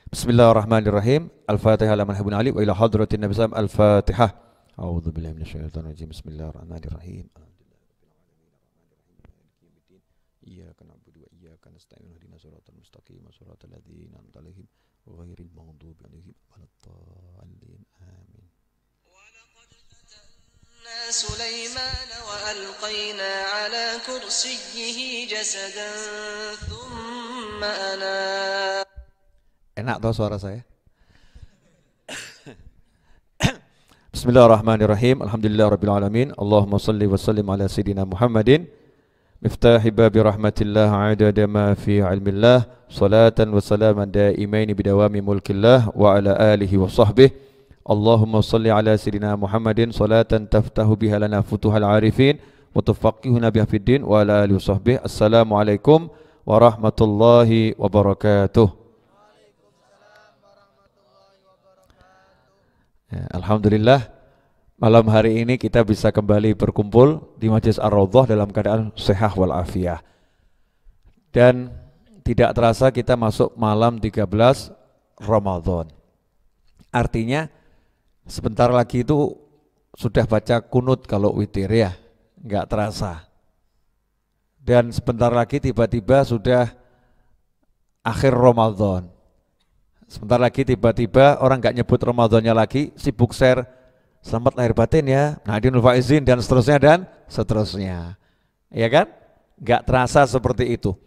Bismillahirrahmanirrahim. Al-Fatihah ala man habun ali wa ila hadratin Nabi sallam. Al-Fatihah. A'udzu billahi minasyaitonir rajim. Bismillahirrahmanirrahim. Iyyaka na'budu wa iyyaka nasta'in. Ihdinas siratal mustaqim, siratal ladzina an'amta 'alaihim ghairil maghdubi 'alaihim waladdallin. Amin. سليمان وألقينا على كرسيه جسدا ثم أناب. Enak toh suara saya? Bismillahirrahmanirrahim. Alhamdulillahirabbil alamin. Allahumma shalli wa sallim ala sayidina Muhammadin miftahi babi rahmatillah adada ma fi ilmillah salatan wa salaman daimaini bidawami mulkillah wa ala alihi wa sahbihi. Allahumma salli ala sayidina Muhammadin salatan taftahu biha lana futuhal arifin wa tufaqihuna biha fid din wa ala alihi wa sahbihi. Assalamualaikum warahmatullahi wabarakatuh. Ya, alhamdulillah malam hari ini kita bisa kembali berkumpul di Majlis Ar-Raudhah dalam keadaan sehat walafiat. Dan tidak terasa kita masuk malam 13 Ramadan. Artinya sebentar lagi itu sudah baca kunut kalau witir ya, enggak terasa. Dan sebentar lagi tiba-tiba sudah akhir Ramadan. Sebentar lagi tiba-tiba orang nggak nyebut Ramadannya lagi, sibuk share selamat lahir batin ya, Nadinul Faizin dan seterusnya. Ya kan? Nggak terasa seperti itu.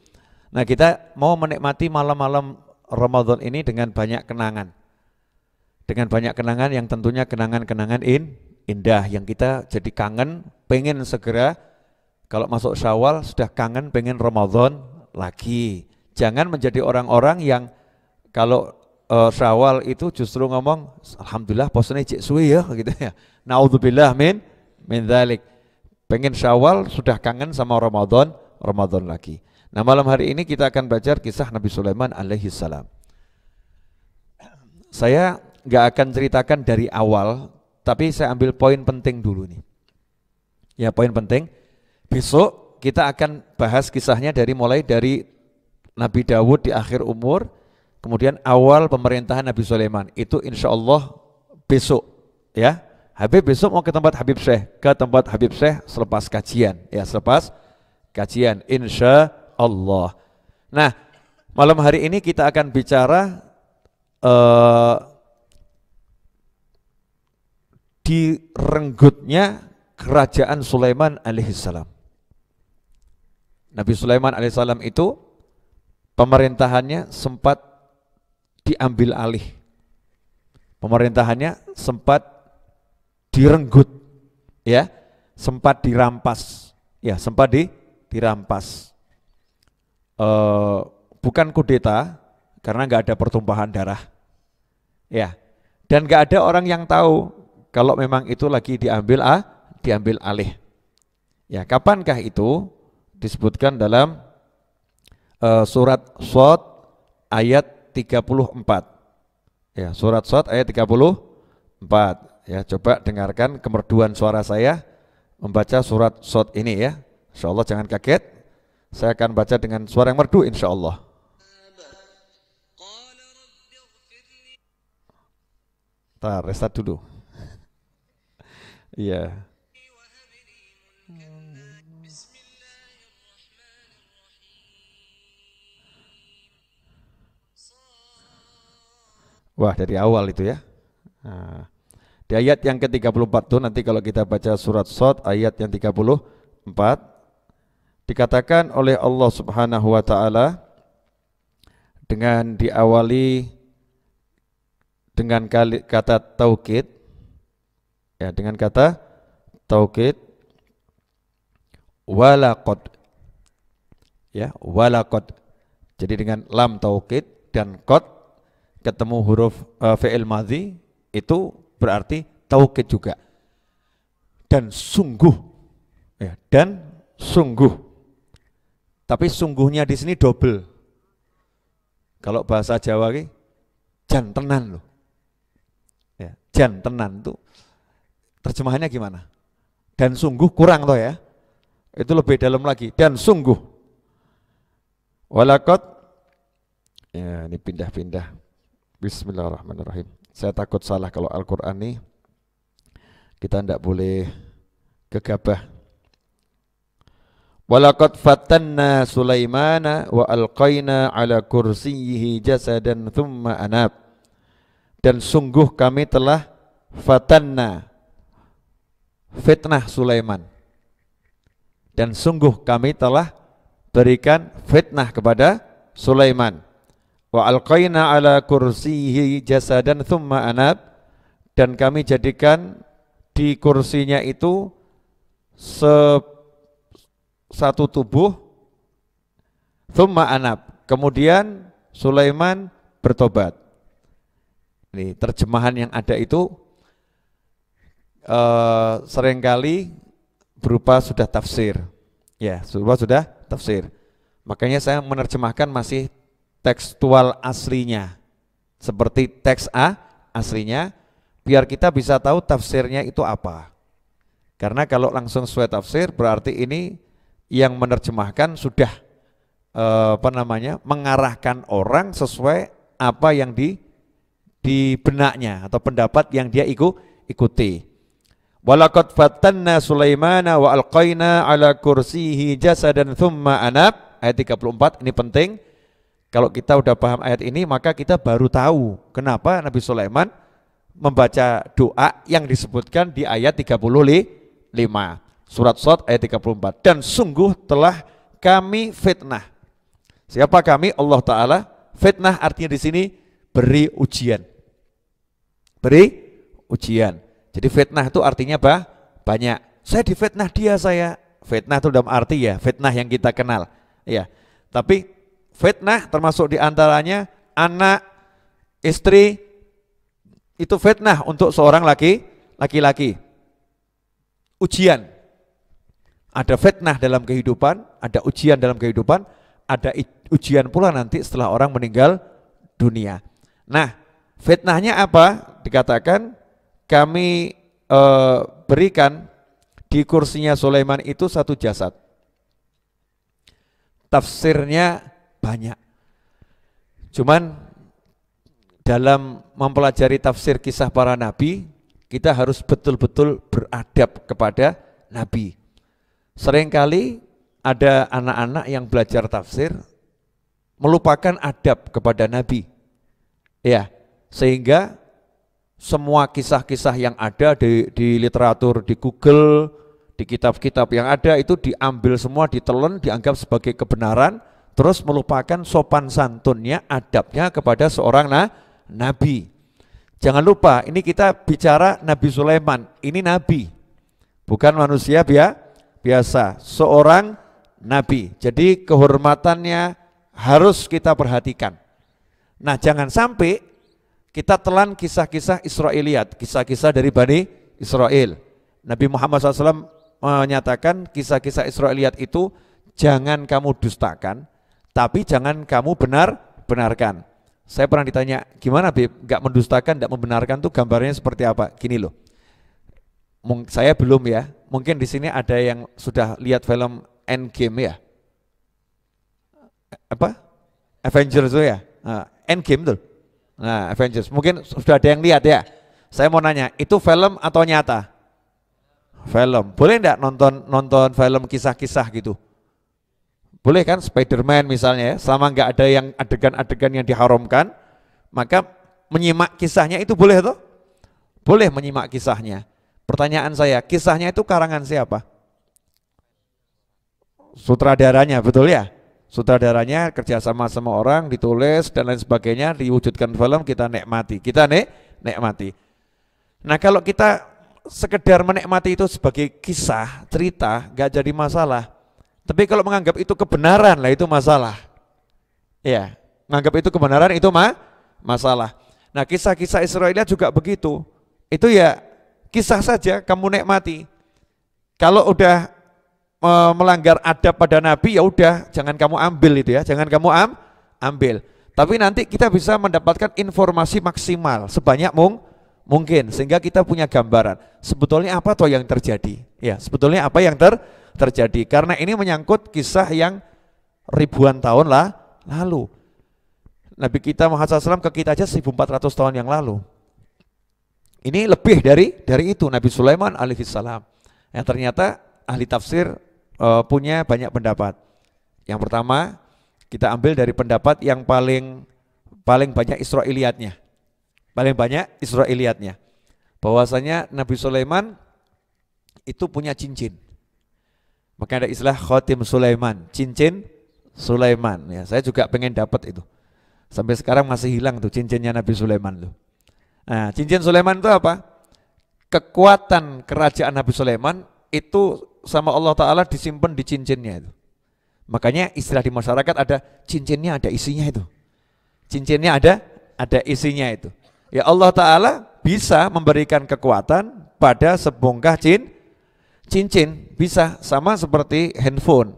Nah, kita mau menikmati malam-malam Ramadan ini dengan banyak kenangan. Dengan banyak kenangan yang tentunya kenangan-kenangan indah yang kita jadi kangen, pengen segera kalau masuk Syawal sudah kangen pengen Ramadan lagi. Jangan menjadi orang-orang yang kalau Syawal itu justru ngomong alhamdulillah puasanya cek suwe ya gitu ya. Naudzubillah min dzalik. Pengen Syawal sudah kangen sama Ramadan lagi. Nah, malam hari ini kita akan baca kisah Nabi Sulaiman alaihi salam. Saya nggak akan ceritakan dari awal, tapi saya ambil poin penting dulu nih. Ya, poin penting. Besok kita akan bahas kisahnya mulai dari Nabi Dawud di akhir umur. Kemudian awal pemerintahan Nabi Sulaiman itu insya Allah besok ya. Habib besok mau ke tempat Habib Syekh selepas kajian ya, selepas kajian insya Allah. Nah, malam hari ini kita akan bicara direnggutnya kerajaan Sulaiman alaihissalam. Nabi Sulaiman alaihissalam itu pemerintahannya sempat diambil alih. Pemerintahannya sempat direnggut ya, sempat dirampas. Ya, sempat dirampas. Bukan kudeta karena nggak ada pertumpahan darah. Ya. Dan nggak ada orang yang tahu kalau memang itu lagi diambil alih. Ya, kapankah itu? Disebutkan dalam surat Shad ayat 34. Ya, surat Shad ayat 34. Ya, coba dengarkan kemerduan suara saya membaca surat Shad ini ya. Insyaallah jangan kaget. Saya akan baca dengan suara yang merdu insyaallah. Tar, restart dulu. Iya. Wah, dari awal itu ya. Nah, di ayat yang ke-34 tuh nanti kalau kita baca surat Shad ayat yang 34 dikatakan oleh Allah Subhanahu wa taala dengan diawali dengan kata taukid ya, dengan kata taukid walaqad ya, walaqad. Jadi dengan lam taukid dan qad ketemu huruf fi'il madhi itu berarti taukid juga. Dan sungguh ya, dan sungguh. Tapi sungguhnya di sini double. Kalau bahasa Jawa ki jan tenan loh. Ya, jan tenan tuh terjemahannya gimana? Dan sungguh kurang toh ya. Itu lebih dalam lagi. Dan sungguh. Walaqad ya, ini pindah-pindah. Bismillahirrahmanirrahim. Saya takut salah kalau Al-Quran nih, kita tidak boleh gegabah. Walaqad fatanna Sulaimana wa alqaina ala kursiyyihi jasadan thumma anab. Dan sungguh kami telah fatanna, fitnah Sulaiman. Dan sungguh kami telah berikan fitnah kepada Sulaiman. Wa alqaina ala kursiyihi jasadan thumma anab, dan kami jadikan di kursinya itu satu tubuh, thumma anab, kemudian Sulaiman bertobat. Ini terjemahan yang ada itu seringkali berupa sudah tafsir. Ya, sudah tafsir. Makanya saya menerjemahkan masih tekstual aslinya, seperti teks aslinya, biar kita bisa tahu tafsirnya itu apa. Karena kalau langsung sesuai tafsir berarti ini yang menerjemahkan sudah mengarahkan orang sesuai apa yang di benaknya atau pendapat yang dia ikuti. Walaqad fatanna Sulaimana wa alqaina ala kursiyihi jasadan thumma anab, ayat 34. Ini penting. Kalau kita udah paham ayat ini, maka kita baru tahu kenapa Nabi Sulaiman membaca doa yang disebutkan di ayat 35. Surat Shad ayat 34. Dan sungguh telah kami fitnah. Siapa kami? Allah Ta'ala. Fitnah artinya di sini beri ujian. Beri ujian. Jadi fitnah itu artinya banyak. Saya difitnah dia saya. Fitnah itu dalam arti ya, fitnah yang kita kenal. Ya. Tapi fitnah termasuk diantaranya anak, istri, itu fitnah untuk seorang laki-laki. Ujian. Ada fitnah dalam kehidupan, ada ujian dalam kehidupan, ada ujian pula nanti setelah orang meninggal dunia. Nah, fitnahnya apa? Dikatakan kami berikan di kursinya Sulaiman itu satu jasad. Tafsirnya banyak. Cuman dalam mempelajari tafsir kisah para nabi, kita harus betul-betul beradab kepada nabi. Seringkali ada anak-anak yang belajar tafsir melupakan adab kepada nabi. Ya, sehingga semua kisah-kisah yang ada di literatur, di Google, di kitab-kitab yang ada itu diambil semua, ditelan, dianggap sebagai kebenaran, terus melupakan sopan santunnya, adabnya kepada seorang nabi. Jangan lupa, ini kita bicara Nabi Sulaiman, ini nabi, bukan manusia biasa, seorang nabi. Jadi kehormatannya harus kita perhatikan. Nah, jangan sampai kita telan kisah-kisah Israiliyat, kisah-kisah dari Bani Israel. Nabi Muhammad SAW menyatakan kisah-kisah Israiliyat itu jangan kamu dustakan, tapi jangan kamu benarkan. Saya pernah ditanya, gimana Bib, gak mendustakan, gak membenarkan tuh gambarnya seperti apa? Gini loh, saya belum ya, mungkin di sini ada yang sudah lihat film Endgame ya? Apa? Avengers itu ya? Endgame tuh. Nah, Avengers, mungkin sudah ada yang lihat ya. Saya mau nanya, itu film atau nyata? Film. Boleh enggak nonton film kisah-kisah gitu? Boleh kan, Spider-Man misalnya ya, selama enggak ada yang adegan-adegan yang diharamkan, maka menyimak kisahnya itu boleh toh? Boleh menyimak kisahnya. Pertanyaan saya, kisahnya itu karangan siapa? Sutradaranya, betul ya? Sutradaranya kerjasama sama orang, ditulis dan lain sebagainya, diwujudkan film, kita nikmati. Nikmati. Nah, kalau kita sekedar menikmati itu sebagai kisah, cerita, gak jadi masalah. Tapi kalau menganggap itu kebenaran, lah itu masalah. Ya, menganggap itu kebenaran itu masalah. Nah, kisah-kisah Israiliyat juga begitu. Itu ya kisah saja, kamu nikmati. Kalau udah melanggar adab pada Nabi, ya udah jangan kamu ambil itu ya, jangan kamu ambil. Tapi nanti kita bisa mendapatkan informasi maksimal sebanyak mungkin, sehingga kita punya gambaran sebetulnya apa toh yang terjadi. Ya, sebetulnya apa yang terjadi, karena ini menyangkut kisah yang ribuan tahun lalu. Nabi kita Muhammad SAW ke kita aja 1400 tahun yang lalu. Ini lebih dari itu Nabi Sulaiman alaihissalam. Yang ternyata ahli tafsir punya banyak pendapat. Yang pertama, kita ambil dari pendapat yang paling banyak Israiliyatnya. Paling banyak Israiliyatnya. Bahwasanya Nabi Sulaiman itu punya cincin. Maka ada istilah Khotim Sulaiman, cincin Sulaiman. Ya, saya juga pengen dapat itu. Sampai sekarang masih hilang tuh cincinnya Nabi Sulaiman tuh. Nah, cincin Sulaiman itu apa? Kekuatan kerajaan Nabi Sulaiman itu sama Allah Ta'ala disimpan di cincinnya itu. Makanya istilah di masyarakat ada cincinnya, ada isinya itu. Cincinnya ada isinya itu. Ya Allah Ta'ala bisa memberikan kekuatan pada sebongkah cincin. Bisa sama seperti handphone.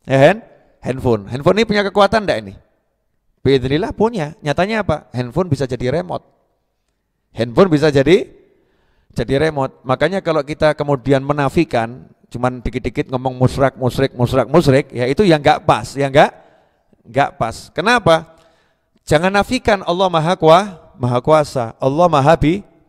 Ya, handphone ini punya kekuatan enggak ini? Biidznillah punya. Nyatanya apa? Handphone bisa jadi remote. Handphone bisa jadi remote. Makanya kalau kita kemudian menafikan, cuman dikit-dikit ngomong musyrik, ya itu yang enggak pas, enggak pas. Kenapa? Jangan nafikan Allah Maha Kuasa, Allah Maha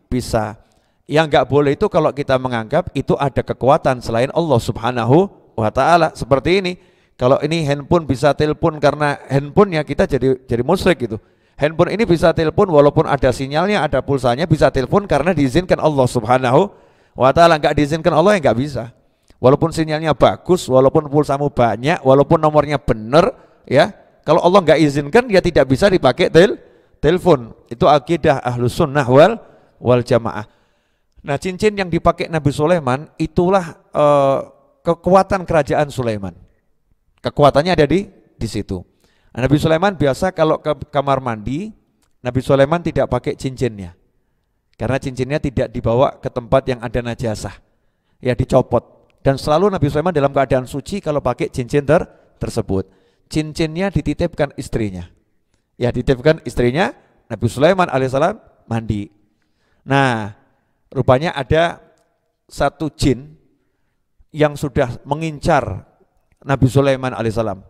bisa. Yang enggak boleh itu kalau kita menganggap itu ada kekuatan selain Allah Subhanahu wa Ta'ala. Seperti ini, kalau ini handphone bisa telepon karena handphonenya, kita jadi musyrik gitu. Handphone ini bisa telepon walaupun ada sinyalnya, ada pulsanya, bisa telepon karena diizinkan Allah Subhanahu wa Ta'ala. Enggak diizinkan Allah ya enggak bisa. Walaupun sinyalnya bagus, walaupun pulsamu banyak, walaupun nomornya benar, ya, kalau Allah enggak izinkan dia tidak bisa dipakai telepon. Itu akidah Ahlus Sunnah wal Jamaah. Nah, cincin yang dipakai Nabi Sulaiman itulah kekuatan kerajaan Sulaiman. Kekuatannya ada di situ. Nabi Sulaiman biasa kalau ke kamar mandi, Nabi Sulaiman tidak pakai cincinnya. Karena cincinnya tidak dibawa ke tempat yang ada najasah. Ya dicopot. Dan selalu Nabi Sulaiman dalam keadaan suci kalau pakai cincin tersebut. Cincinnya dititipkan istrinya. Ya dititipkan istrinya, Nabi Sulaiman alaihissalam mandi. Nah, rupanya ada satu jin yang sudah mengincar Nabi Sulaiman alaihissalam.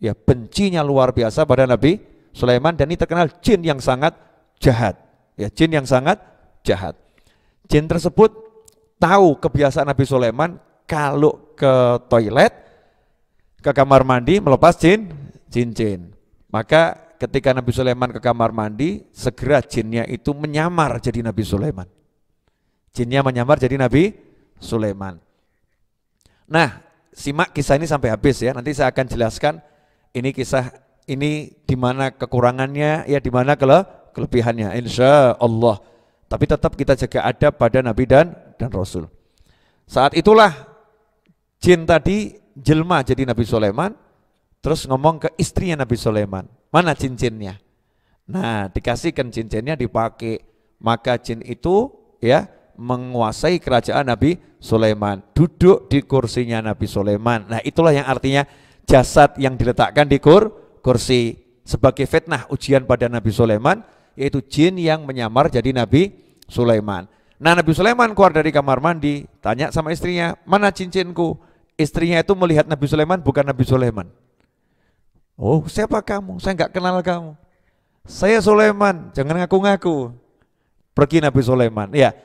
Ya, bencinya luar biasa pada Nabi Sulaiman, dan ini terkenal jin yang sangat jahat. Ya, jin yang sangat jahat. Jin tersebut tahu kebiasaan Nabi Sulaiman kalau ke toilet, ke kamar mandi melepas cincin. Maka ketika Nabi Sulaiman ke kamar mandi, segera jinnya itu menyamar jadi Nabi Sulaiman. Jinnya menyamar jadi Nabi Sulaiman. Nah, simak kisah ini sampai habis ya. Nanti saya akan jelaskan ini kisah ini di mana kekurangannya, ya di mana kelebihannya, insya Allah. Tapi tetap kita jaga adab pada Nabi dan Rasul. Saat itulah jin tadi jelma jadi Nabi Sulaiman, terus ngomong ke istrinya Nabi Sulaiman, mana cincinnya? Nah, dikasihkan cincinnya, dipakai. Maka jin itu ya menguasai kerajaan Nabi Sulaiman, duduk di kursinya Nabi Sulaiman. Nah, itulah yang artinya jasad yang diletakkan di kursi sebagai fitnah ujian pada Nabi Sulaiman, yaitu jin yang menyamar jadi Nabi Sulaiman. Nah, Nabi Sulaiman keluar dari kamar mandi, tanya sama istrinya, mana cincinku? Istrinya itu melihat Nabi Sulaiman bukan Nabi Sulaiman. Oh, siapa kamu? Saya enggak kenal kamu. Saya Sulaiman, jangan ngaku-ngaku. Pergi Nabi Sulaiman. Ya,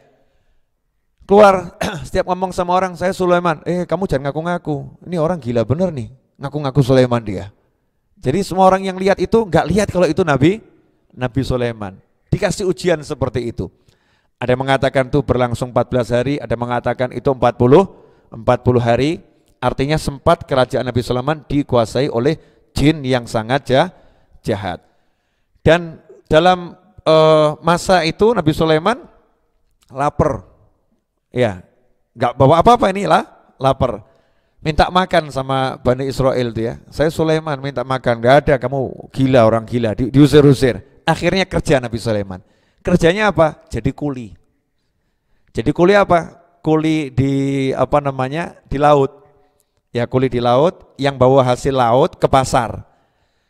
keluar setiap ngomong sama orang, saya Sulaiman. Kamu jangan ngaku-ngaku. Ini orang gila bener nih, ngaku-ngaku Sulaiman dia. Jadi semua orang yang lihat itu enggak lihat kalau itu Nabi Sulaiman. Dikasih ujian seperti itu. Ada yang mengatakan itu berlangsung 14 hari, ada yang mengatakan itu 40 hari. Artinya sempat kerajaan Nabi Sulaiman dikuasai oleh jin yang sangat jahat. Dan dalam masa itu Nabi Sulaiman lapar. Ya, enggak bawa apa-apa ini lah, lapar. Minta makan sama Bani Israel itu ya. Saya Sulaiman minta makan, enggak ada, kamu gila, orang gila, diusir-usir. Akhirnya kerja Nabi Sulaiman. Kerjanya apa? Jadi kuli. Jadi kuli apa? Kuli di di laut. Ya, kuli di laut yang bawa hasil laut ke pasar.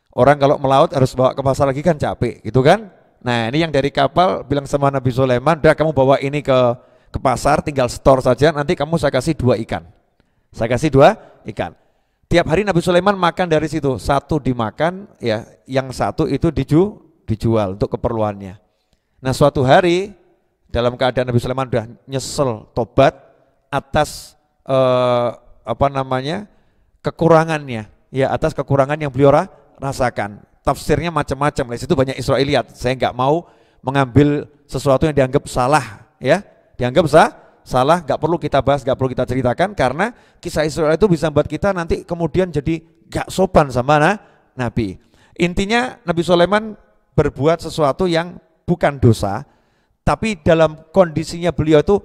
Orang kalau melaut harus bawa ke pasar lagi kan capek, gitu kan? Nah, ini yang dari kapal bilang sama Nabi Sulaiman, "Udah kamu bawa ini ke pasar, tinggal store saja, nanti kamu saya kasih 2 ikan." Saya kasih 2 ikan. Tiap hari Nabi Sulaiman makan dari situ, 1 dimakan, ya, yang 1 itu dijual untuk keperluannya. Nah suatu hari dalam keadaan Nabi Sulaiman sudah nyesel tobat atas kekurangannya, ya atas kekurangan yang beliau rasakan. Tafsirnya macam-macam, di situ banyak Israiliyat. Saya nggak mau mengambil sesuatu yang dianggap salah, ya dianggap salah, nggak perlu kita bahas, nggak perlu kita ceritakan, karena kisah Israel itu bisa membuat kita nanti kemudian jadi nggak sopan sama Nabi. Intinya Nabi Sulaiman berbuat sesuatu yang bukan dosa, tapi dalam kondisinya beliau itu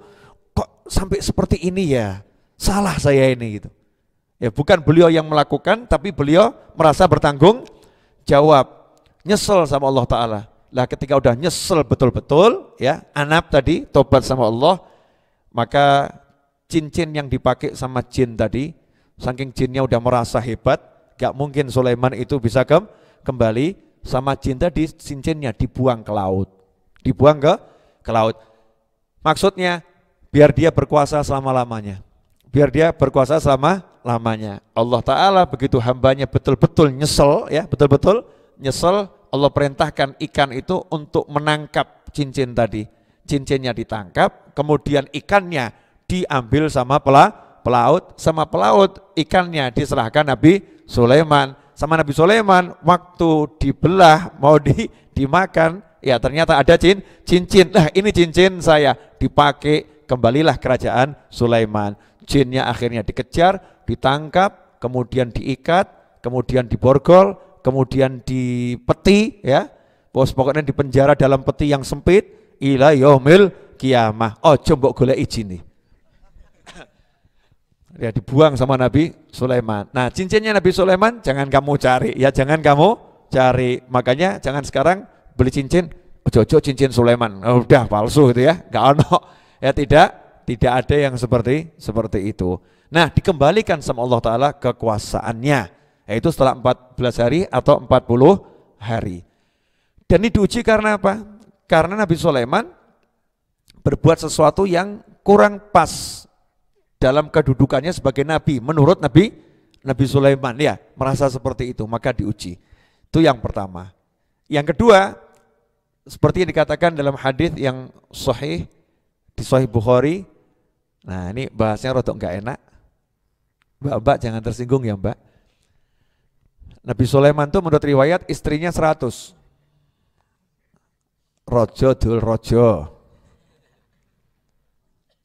kok sampai seperti ini ya, salah saya ini gitu. Ya bukan beliau yang melakukan, tapi beliau merasa bertanggung jawab, nyesel sama Allah Ta'ala. Lah ketika udah nyesel betul-betul, ya anab tadi, tobat sama Allah, maka cincin yang dipakai sama jin tadi, saking jinnya udah merasa hebat, gak mungkin Sulaiman itu bisa kembali sama jin tadi, cincinnya dibuang ke laut, dibuang ke laut. Maksudnya biar dia berkuasa selama-lamanya, biar dia berkuasa selama-lamanya. Allah Ta'ala begitu hambanya betul-betul nyesel, ya betul-betul nyesel, Allah perintahkan ikan itu untuk menangkap cincin tadi. Cincinnya ditangkap, kemudian ikannya diambil sama pelaut, sama pelaut ikannya diserahkan Nabi Sulaiman. Sama Nabi Sulaiman waktu dibelah mau dimakan, ya ternyata ada cincin. Nah ini cincin saya, dipakai, kembalilah kerajaan Sulaiman. Jinnya akhirnya dikejar, ditangkap, kemudian diikat, kemudian diborgol, kemudian dipeti, ya pokoknya dipenjara dalam peti yang sempit ila yaumil kiamah. Ojo mbok goleki jine. Ya dibuang sama Nabi Sulaiman. Nah cincinnya Nabi Sulaiman jangan kamu cari, ya jangan kamu cari. Makanya jangan sekarang beli cincin, ojo cincin Sulaiman, udah palsu gitu ya, nggak ono. Ya tidak ada yang seperti itu. Nah dikembalikan sama Allah Ta'ala kekuasaannya, yaitu setelah 14 hari atau 40 hari. Dan ini diuji karena apa? Karena Nabi Sulaiman berbuat sesuatu yang kurang pas dalam kedudukannya sebagai Nabi. Menurut Nabi Sulaiman, ya merasa seperti itu, maka diuji. Itu yang pertama. Yang kedua, seperti yang dikatakan dalam hadis yang sahih di Sahih Bukhari. Nah ini bahasnya rodok nggak enak, mbak jangan tersinggung ya mbak. Nabi Sulaiman itu menurut riwayat istrinya 100. Rojo.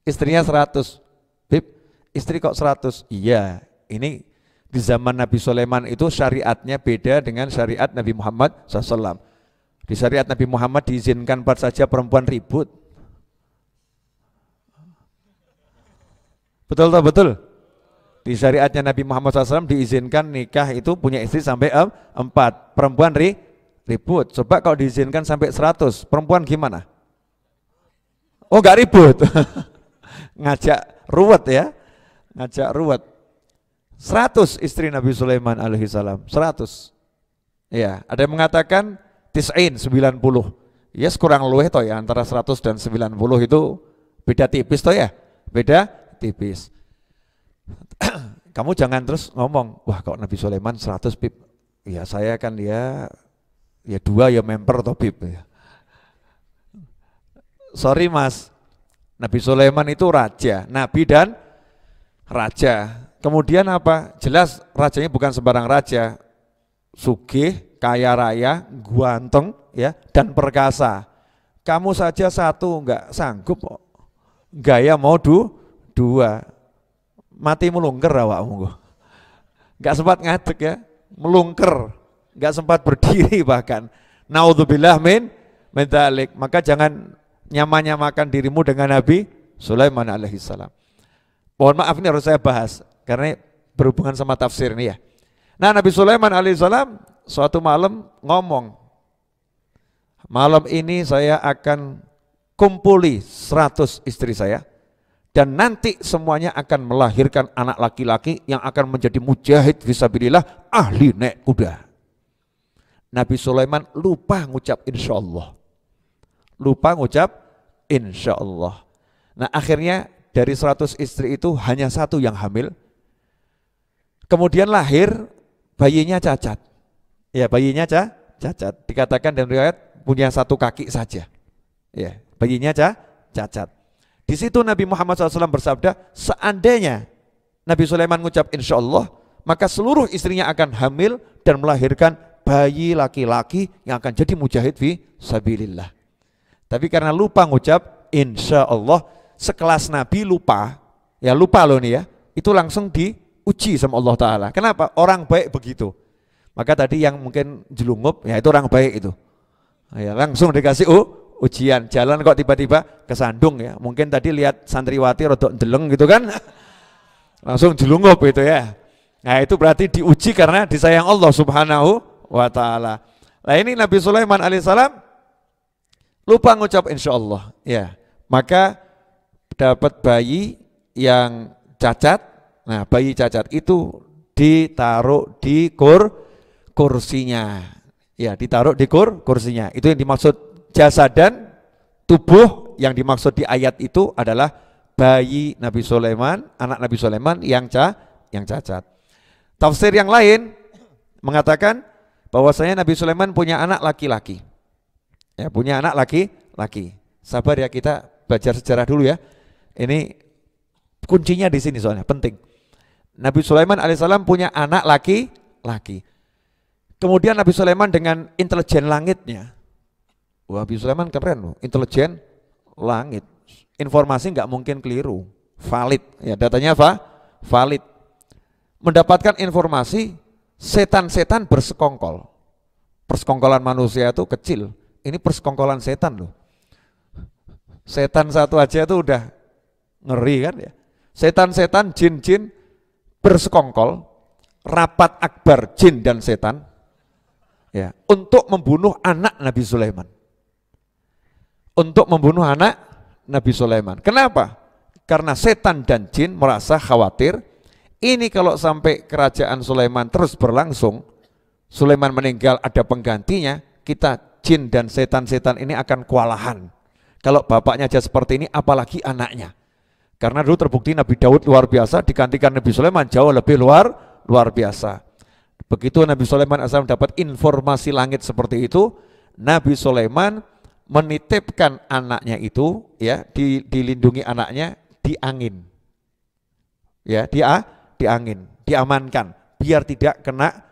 Istrinya 100. Bib, istri kok 100? Iya, ini di zaman Nabi Sulaiman itu syariatnya beda dengan syariat Nabi Muhammad SAW. Di syariat Nabi Muhammad diizinkan saja perempuan ribut. Betul. Di syariatnya Nabi Muhammad SAW diizinkan nikah itu punya istri sampai 4, perempuan ribut. Coba kalau diizinkan sampai 100, perempuan gimana? Oh gak ribut. Ngajak ruwet ya, 100 istri Nabi Sulaiman alaihi salam, 100. Ya, ada yang mengatakan 90. Ya kurang luweh toh ya, antara 100 dan 90 itu beda tipis toh ya, beda tipis. Kamu jangan terus ngomong, wah kalau Nabi Sulaiman 100 pip, ya saya kan ya 2 ya member toh pip ya. Sorry mas, Nabi Sulaiman itu raja, nabi dan raja. Kemudian apa? Jelas rajanya bukan sembarang raja, sugih, kaya raya, ganteng ya, dan perkasa. Kamu saja 1 enggak sanggup kok. Gaya mau 2. Mati melungker awakmu. Enggak sempat ngadeg ya, melungker. Enggak sempat berdiri bahkan. Naudzubillah min dzalik. Maka jangan nyamakan dirimu dengan Nabi Sulaiman alaihissalam. Mohon maaf ini harus saya bahas karena berhubungan sama tafsir ini ya. Nah Nabi Sulaiman alaihissalam suatu malam ngomong, malam ini saya akan kumpuli 100 istri saya dan nanti semuanya akan melahirkan anak laki-laki yang akan menjadi mujahid fisabilillah, ahli naik kuda. Nabi Sulaiman lupa ngucap insyaallah. Nah akhirnya dari 100 istri itu hanya 1 yang hamil. Kemudian lahir, bayinya cacat. Ya bayinya cacat. Dikatakan dalam riwayat punya satu kaki saja. Ya, bayinya cacat. Di situ Nabi Muhammad SAW bersabda, seandainya Nabi Sulaiman mengucap insya Allah, maka seluruh istrinya akan hamil dan melahirkan bayi laki-laki yang akan jadi mujahid fi sabilillah. Tapi karena lupa ngucap insya Allah, sekelas Nabi lupa loh nih ya, itu langsung diuji sama Allah Ta'ala. Kenapa? Orang baik begitu. Maka tadi yang mungkin jelungup, ya itu orang baik itu. Ya, langsung dikasih ujian, jalan kok tiba-tiba kesandung ya. Mungkin tadi lihat santriwati rodok ndeleng gitu kan. Langsung jelungup itu ya. Nah itu berarti diuji karena disayang Allah Subhanahu wa ta'ala. Nah ini Nabi Sulaiman alaihissalam lupa ngucap insya Allah ya. Maka dapat bayi yang cacat. Nah bayi cacat itu ditaruh di kursinya. Ya ditaruh di kursinya. Itu yang dimaksud jasadan, tubuh yang dimaksud di ayat itu adalah bayi Nabi Sulaiman, anak Nabi Sulaiman yang cacat. Tafsir yang lain mengatakan bahwasanya Nabi Sulaiman punya anak laki-laki. Ya, punya anak laki-laki. Sabar ya, kita belajar sejarah dulu ya. Ini kuncinya di sini soalnya penting. Nabi Sulaiman alaihissalam punya anak laki-laki. Kemudian Nabi Sulaiman dengan intelijen langitnya. Wah, Nabi Sulaiman keren loh, intelijen langit. Informasi nggak mungkin keliru, valid. Ya, datanya valid. Mendapatkan informasi setan-setan bersekongkol. Persekongkolan manusia itu kecil. Ini persekongkolan setan loh. Setan satu aja itu udah ngeri kan ya. Setan-setan, jin-jin bersekongkol, rapat akbar jin dan setan ya, untuk membunuh anak Nabi Sulaiman. Untuk membunuh anak Nabi Sulaiman. Kenapa? Karena setan dan jin merasa khawatir, ini kalau sampai kerajaan Sulaiman terus berlangsung, Sulaiman meninggal ada penggantinya, kita jin dan setan-setan ini akan kewalahan. Kalau bapaknya aja seperti ini, apalagi anaknya. Karena dulu terbukti Nabi Daud luar biasa, digantikan Nabi Sulaiman jauh lebih luar biasa. Begitu Nabi Sulaiman asal dapat informasi langit seperti itu, Nabi Sulaiman menitipkan anaknya itu ya, dilindungi anaknya di angin. Ya, di angin, diamankan biar tidak kena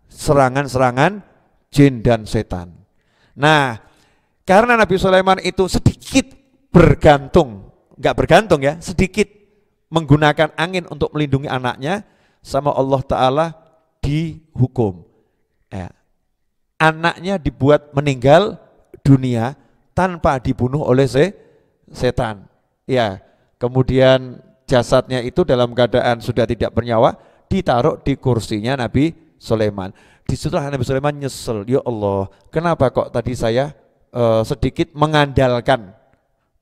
serangan-serangan jin dan setan. Nah, karena Nabi Sulaiman itu sedikit bergantung, enggak bergantung ya, sedikit menggunakan angin untuk melindungi anaknya, sama Allah Ta'ala dihukum. Ya. Anaknya dibuat meninggal dunia tanpa dibunuh oleh setan. Ya, kemudian jasadnya itu dalam keadaan sudah tidak bernyawa ditaruh di kursinya Nabi Sulaiman. Disitulah Nabi Sulaiman nyesel, ya Allah, kenapa kok tadi saya sedikit mengandalkan,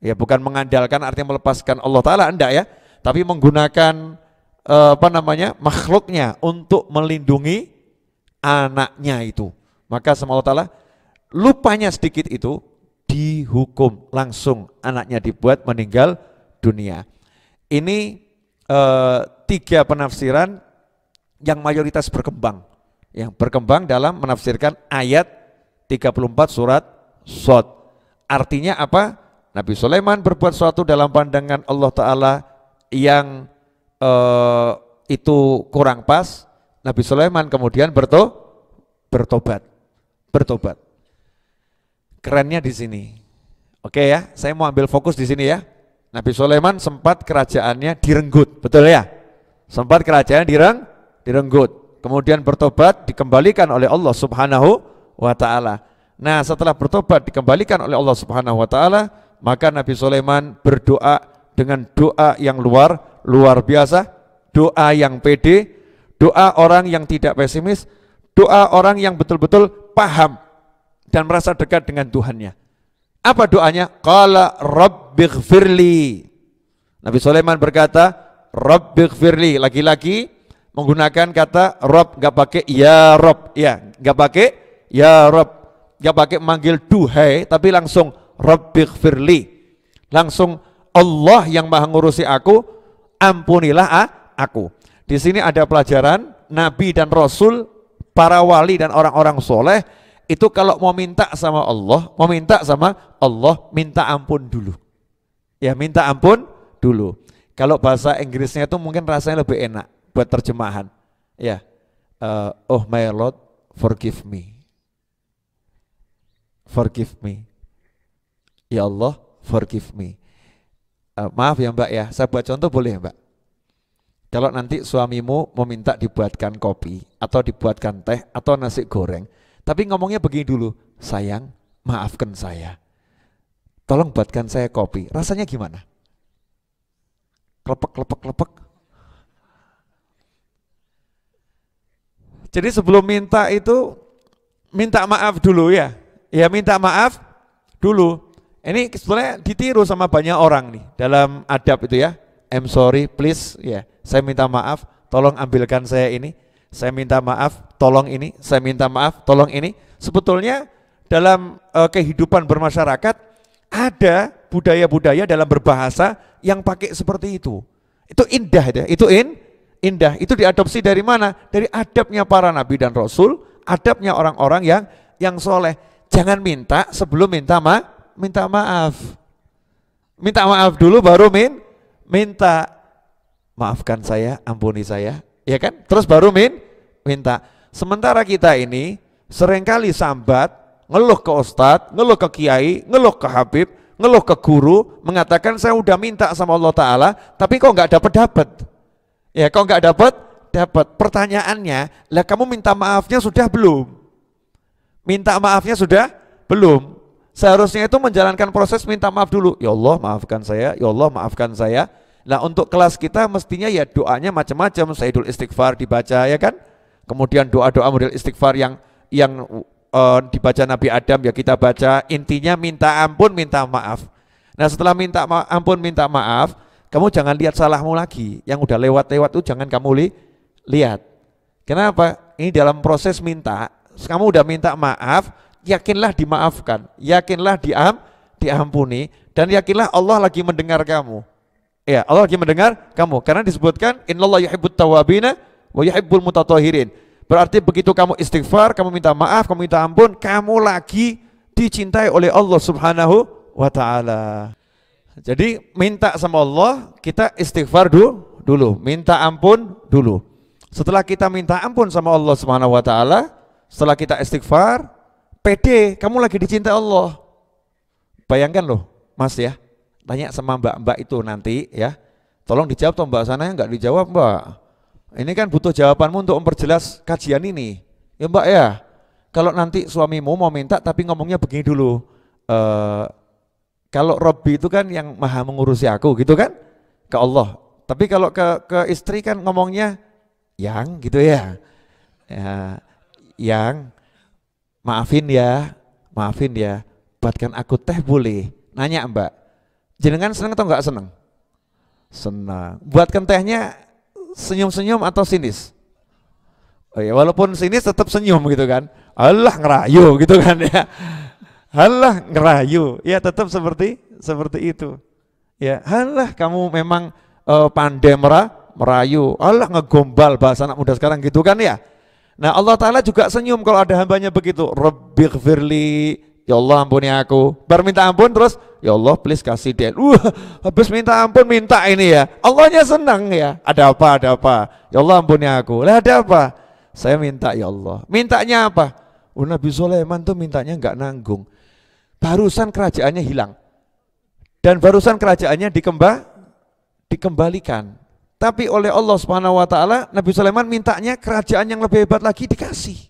ya bukan mengandalkan artinya melepaskan Allah Ta'ala, enggak ya, tapi menggunakan makhluknya untuk melindungi anaknya itu. Maka sama Allah Ta'ala, lupanya sedikit itu dihukum langsung, anaknya dibuat meninggal dunia. Ini 3 penafsiran yang mayoritas berkembang, yang berkembang dalam menafsirkan ayat 34 surat Shad. Artinya apa? Nabi Sulaiman berbuat sesuatu dalam pandangan Allah Ta'ala yang itu kurang pas. Nabi Sulaiman kemudian bertobat. Kerennya di sini. Oke ya, saya mau ambil fokus di sini ya. Nabi Sulaiman sempat kerajaannya direnggut, betul ya? Sempat kerajaannya direnggut. Kemudian bertobat, dikembalikan oleh Allah Subhanahu wa ta'ala. Nah, setelah bertobat dikembalikan oleh Allah Subhanahu wa ta'ala, maka Nabi Sulaiman berdoa dengan doa yang luar biasa, doa yang pede, doa orang yang tidak pesimis, doa orang yang betul-betul paham dan merasa dekat dengan Tuhannya. Apa doanya? Qala rabbighfirli. Nabi Sulaiman berkata, rabbighfirli, lagi-lagi menggunakan kata Rabb, enggak pakai ya Rabb, ya, enggak pakai ya Rabb, enggak pakai manggil duhai, tapi langsung rabbighfirli. Langsung Allah yang maha ngurusi aku, ampunilah aku. Di sini ada pelajaran Nabi dan Rasul, para wali dan orang-orang soleh Itu kalau mau minta sama Allah, minta ampun dulu. Ya, minta ampun dulu. Kalau bahasa Inggrisnya itu mungkin rasanya lebih enak buat terjemahan. Ya, oh my Lord, forgive me. Forgive me. Ya Allah, forgive me. Maaf ya Mbak ya, saya buat contoh boleh ya Mbak? Kalau nanti suamimu meminta dibuatkan kopi atau dibuatkan teh atau nasi goreng, tapi ngomongnya begini dulu, sayang, maafkan saya. Tolong buatkan saya kopi. Rasanya gimana? Klepek, klepek, klepek. Jadi sebelum minta itu, minta maaf dulu ya. Ya minta maaf dulu. Ini sebenarnya ditiru sama banyak orang nih dalam adab itu ya. I'm sorry, please, ya. Saya minta maaf, tolong ambilkan saya ini. Saya minta maaf, tolong ini. Saya minta maaf, tolong ini. Sebetulnya dalam kehidupan bermasyarakat ada budaya-budaya dalam berbahasa yang pakai seperti itu. Itu indah ya. Indah. Itu diadopsi dari mana? Dari adabnya para nabi dan rasul, adabnya orang-orang yang soleh. Jangan minta sebelum minta maaf. Minta maaf dulu baru minta. Maafkan saya, ampuni saya, ya kan? Terus baru minta. Sementara kita ini seringkali sambat, ngeluh ke ustadz, ngeluh ke kiai, ngeluh ke habib, ngeluh ke guru, mengatakan saya udah minta sama Allah Ta'ala, tapi kok nggak dapat. Ya, kok nggak dapat? Pertanyaannya, lah kamu minta maafnya sudah belum? Minta maafnya sudah belum? Seharusnya itu menjalankan proses minta maaf dulu. Ya Allah maafkan saya, ya Allah maafkan saya. Nah untuk kelas kita mestinya ya doanya macam-macam, Sayyidul Istighfar dibaca ya kan. Kemudian doa-doa model istighfar yang dibaca Nabi Adam ya kita baca. Intinya minta ampun, minta maaf. Nah setelah minta ampun, minta maaf, kamu jangan lihat salahmu lagi. Yang udah lewat-lewat itu jangan kamu lihat. Kenapa? Ini dalam proses minta, kamu udah minta maaf, yakinlah dimaafkan, yakinlah diampuni, dan yakinlah Allah lagi mendengar kamu. Ya, Allah lagi mendengar kamu karena disebutkan innallaha yuhibbut tawwabina wa yuhibbul mutatahhirin. Berarti begitu kamu istighfar, kamu minta maaf, kamu minta ampun, kamu lagi dicintai oleh Allah Subhanahu wa taala. Jadi minta sama Allah, kita istighfar dulu, minta ampun dulu. Setelah kita minta ampun sama Allah Subhanahu wa taala, setelah kita istighfar, pede, kamu lagi dicintai Allah. Bayangkan loh, Mas ya. Tanya sama mbak-mbak itu nanti ya, tolong dijawab toh mbak sana, nggak dijawab mbak. Ini kan butuh jawabanmu untuk memperjelas kajian ini. Ya mbak ya, kalau nanti suamimu mau minta tapi ngomongnya begini dulu, kalau Robbi itu kan yang maha mengurusi aku gitu kan, ke Allah. Tapi kalau ke istri kan ngomongnya yang gitu ya, yang maafin ya, buatkan aku teh boleh. Nanya mbak, jenengan seneng atau enggak seneng? Senang. Buatkan tehnya senyum-senyum atau sinis? Oh ya, walaupun sinis tetap senyum gitu kan. Allah ngerayu gitu kan ya. Allah ngerayu. Ya tetap seperti itu. Ya, Allah kamu memang pandai merayu. Allah ngegombal bahasa anak muda sekarang gitu kan ya. Nah, Allah Ta'ala juga senyum kalau ada hambanya begitu. Rabbighfirli, ya Allah ampuni aku. Baru minta ampun terus, ya Allah please kasih dia. Habis minta ampun minta ini ya. Allahnya senang ya. Ada apa? Ya Allah ampuni aku. Lah ada apa? Saya minta ya Allah. Mintanya apa? Nabi Sulaiman tuh mintanya enggak nanggung. Barusan kerajaannya hilang. Dan barusan kerajaannya dikembalikan. Tapi oleh Allah Subhanahu wa taala, Nabi Sulaiman mintanya kerajaan yang lebih hebat lagi dikasih.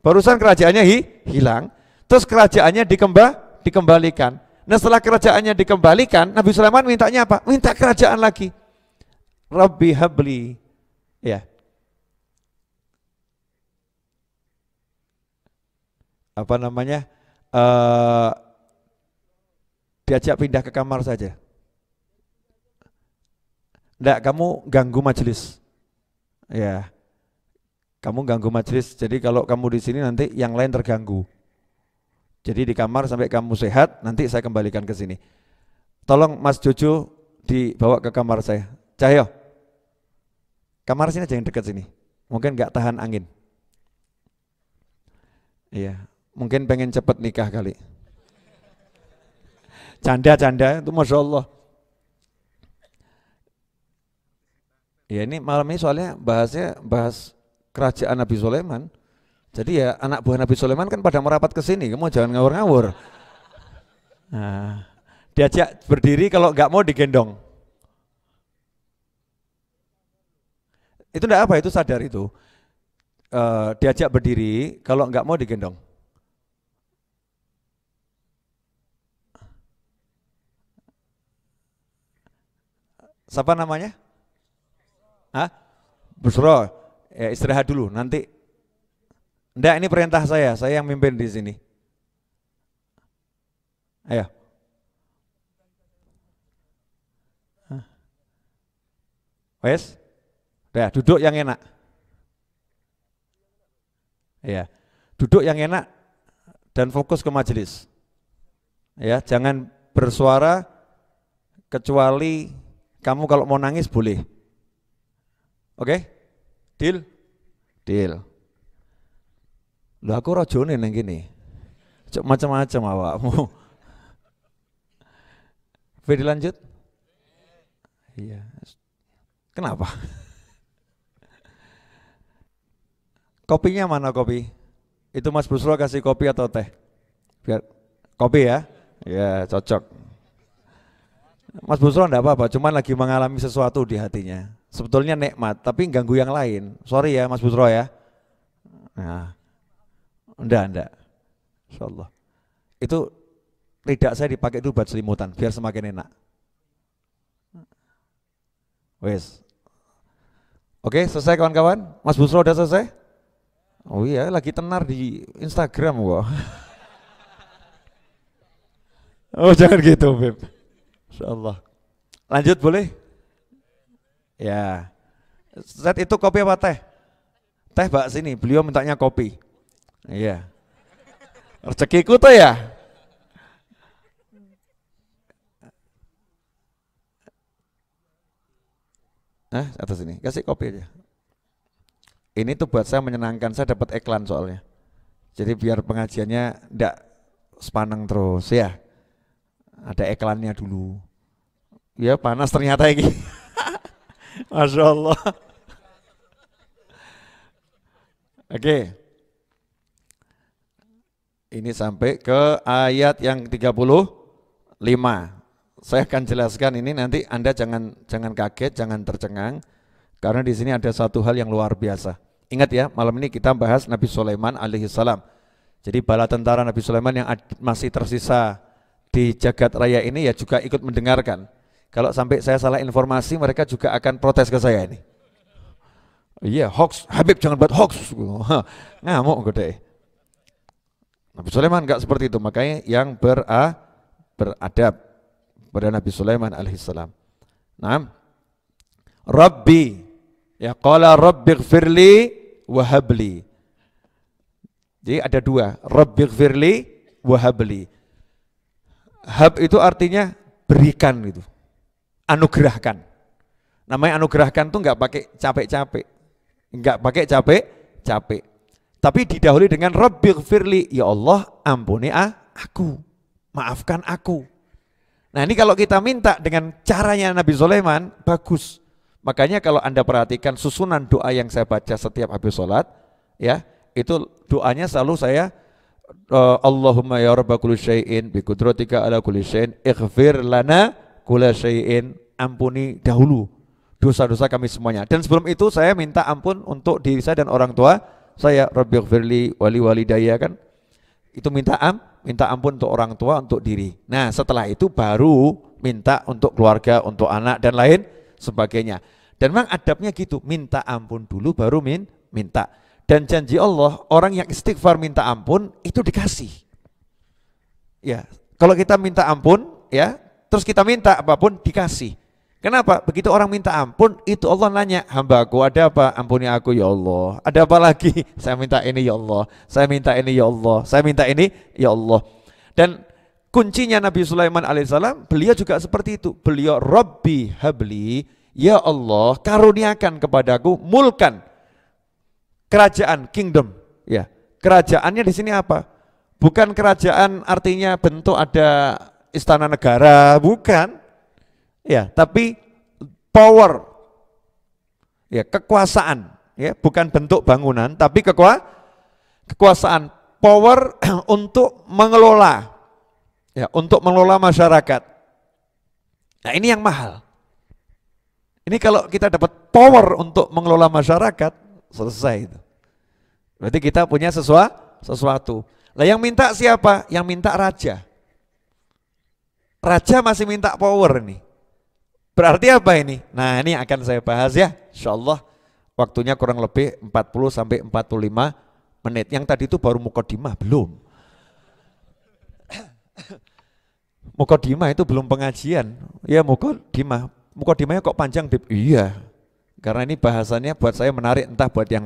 Barusan kerajaannya hilang, terus kerajaannya dikembalikan. Nah, setelah kerajaannya dikembalikan, Nabi Sulaiman mintanya apa? Minta kerajaan lagi. Rabbi habli. Ya. Apa namanya? Diajak pindah ke kamar saja. Enggak, kamu ganggu majelis. Ya. Kamu ganggu majelis. Jadi kalau kamu di sini nanti yang lain terganggu. Jadi di kamar sampai kamu sehat, nanti saya kembalikan ke sini. Tolong Mas Jojo dibawa ke kamar saya. Cahyo. Kamar sini aja yang dekat sini. Mungkin enggak tahan angin. Iya, mungkin pengen cepet nikah kali. Canda-canda itu Masya Allah. Ya ini malam ini soalnya bahas kerajaan Nabi Sulaiman. Jadi ya anak buah Nabi Sulaiman kan pada merapat ke sini, kamu jangan ngawur-ngawur. Nah, diajak berdiri kalau nggak mau digendong. Itu enggak apa, itu sadar itu. Diajak berdiri kalau nggak mau digendong. Siapa namanya? Hah? Busro. Ya istirahat dulu nanti. Enggak, ini perintah saya yang mimpin di sini. Ayo. Wes? Udah, duduk yang enak. Ya, duduk yang enak dan fokus ke majelis. Ya, jangan bersuara kecuali kamu kalau mau nangis boleh. Oke? Deal? Deal. Loh aku rajone nang gini. Cok macam-macam awakmu. Fede lanjut? Iya. Kenapa? Kopinya mana kopi? Itu Mas Busro kasih kopi atau teh? Biar kopi ya? Ya cocok. Mas Busro enggak apa-apa, cuman lagi mengalami sesuatu di hatinya. Sebetulnya nikmat, tapi ganggu yang lain. Sorry ya Mas Busro ya. Nah, enggak. Insyaallah. Itu lidah saya dipakai itu buat selimutan, biar semakin enak. Wes. Oke, selesai kawan-kawan? Mas Busro udah selesai? Oh iya, lagi tenar di Instagram kok. Oh jangan gitu, Beb. Insyaallah. Lanjut boleh? Ya. Set itu kopi apa teh? Teh Mbak sini, beliau mintanya kopi. Iya. Rezekiku tuh ya. Atas sini, kasih kopi aja. Ini tuh buat saya menyenangkan, saya dapat iklan soalnya. Jadi biar pengajiannya enggak sepaneng terus ya. Ada iklannya dulu. Ya panas ternyata ini. Masya Allah. Oke. Ini sampai ke ayat yang 35. Saya akan jelaskan ini, nanti Anda jangan kaget, jangan tercengang. Karena di sini ada satu hal yang luar biasa. Ingat ya, malam ini kita bahas Nabi Sulaiman alaihissalam. Jadi bala tentara Nabi Sulaiman yang masih tersisa di jagat raya ini ya juga ikut mendengarkan. Kalau sampai saya salah informasi, mereka juga akan protes ke saya ini. Iya, hoax, Habib jangan buat hoax. Ngamuk gede. Nabi Sulaiman enggak seperti itu, makanya yang beradab pada Nabi Sulaiman alaihissalam. Nah, Rabbi, ya qala rabbighfirli wahabli. Jadi ada dua, rabbighfirli wahabli. Hab itu artinya berikan gitu, anugerahkan. Namanya anugerahkan tuh enggak pakai capek-capek, enggak pakai capek-capek. Tapi didahului dengan rabbighfirli, ya Allah ampuni aku, maafkan aku. Nah ini kalau kita minta dengan caranya Nabi Sulaiman, bagus. Makanya kalau Anda perhatikan susunan doa yang saya baca setiap habis sholat, ya itu doanya selalu saya Allahumma ya rabba kulli syai'in bi qudratika ala kulli syai'in ighfir lana kulla syai'in, ampuni dahulu dosa-dosa kami semuanya. Dan sebelum itu saya minta ampun untuk diri saya dan orang tua saya, rabbighfirli wali walidayya kan. Itu minta ampun untuk orang tua, untuk diri. Nah setelah itu baru minta untuk keluarga, untuk anak dan lain sebagainya. Dan memang adabnya gitu, minta ampun dulu baru minta. Dan janji Allah, orang yang istighfar minta ampun itu dikasih. Ya, kalau kita minta ampun ya, terus kita minta apapun dikasih. Kenapa? Begitu orang minta ampun, itu Allah nanya, hambaku ada apa? Ampuni aku ya Allah. Ada apa lagi? Saya minta ini ya Allah. Saya minta ini ya Allah. Saya minta ini ya Allah. Dan kuncinya Nabi Sulaiman alaihissalam, beliau juga seperti itu. Beliau Rabbi habli, ya Allah karuniakan kepadaku mulkan, kerajaan, kingdom. Ya, Kerajaannya di sini apa? Bukan kerajaan artinya bentuk ada istana negara, bukan. Ya, tapi power. Ya, kekuasaan, ya, bukan bentuk bangunan, tapi kekuasaan, power untuk mengelola. Ya, untuk mengelola masyarakat. Nah, ini yang mahal. Ini kalau kita dapat power untuk mengelola masyarakat, selesai itu. Berarti kita punya sesuatu. Lah yang minta siapa? Yang minta raja. Raja masih minta power nih. Berarti apa ini? Nah, ini akan saya bahas ya, insyaallah. Waktunya kurang lebih 40 sampai 45 menit. Yang tadi itu baru mukadimah, belum. Mukadimah itu belum pengajian. Ya, mukadimahnya kok panjang, Bib? Iya. Karena ini bahasannya buat saya menarik, entah buat yang